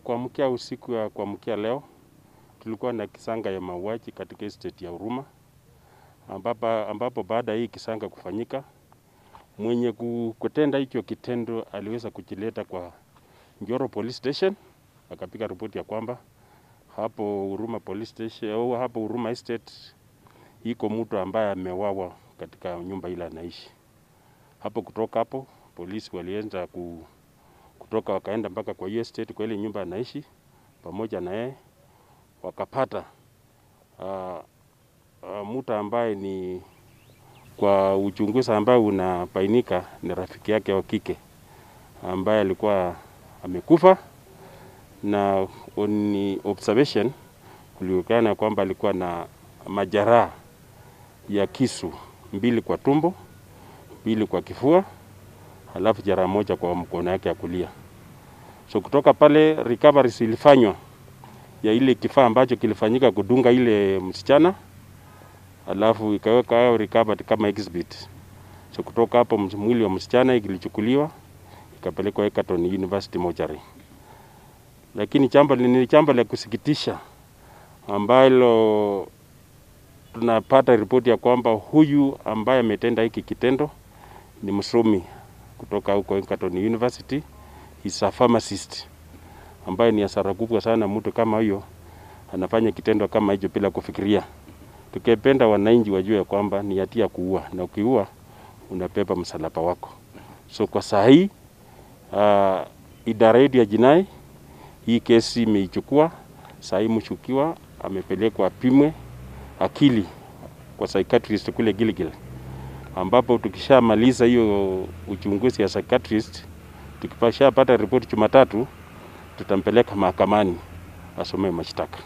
Kuamkia usiku ya kuamkia leo tulikuwa na kisanga ya mauaji katika estate ya Huruma, ambapo baada ya hii kisanga kufanyika, mwenye kutenda hicho kitendo aliweza kujileta kwa Njoro Police Station, akapiga ripoti ya kwamba hapo Huruma Police Station au hapo Huruma Estate iko mtu ambaye amewawa katika nyumba ile anaishi. Kutoka hapo polisi walianza kutoka wakaenda mpaka kwa hiyo estate, kwa ile nyumba anaishi pamoja na yeye, wakapata mtu ambaye ni kwa uchunguzi ambaye unabainika ni rafiki yake wa kike ambaye alikuwa amekufa, na on observation kulionekana kwamba alikuwa na majeraha ya kisu 2 kwa tumbo, 2 kwa kifua, halafu jeraha moja kwa mkono yake ya kulia. So kutoka pale recovery ilifanywa ya ile kifaa ambacho kilifanyika kudunga ile msichana, halafu ikaweka recovered kama exhibit. So kutoka hapo mwili wa msichana ilichukuliwa ikapelekwa Egerton University mortuary. Lakini jambo la kusikitisha ambalo tunapata ripoti ya kwamba huyu ambaye ametenda hiki kitendo ni msomi kutoka huko Egerton University, is a pharmacist, ambaye ni hasara kubwa sana mtu kama huyo anafanya kitendo kama hicho bila kufikiria. Tukipenda wananchi wajue kwamba ni hatia kuua, na ukiua unapepa msalaba wako. So kwa saa hii idara ya jinai hii kesi imeichukua, saa hii mshukiwa amepelekwa apimwe akili kwa psychiatrist kule Gilgil, ambapo tukishamaliza hiyo uchunguzi ya psychiatrist, tukipata ripoti Jumatatu, tutampeleka mahakamani asome mashtaka.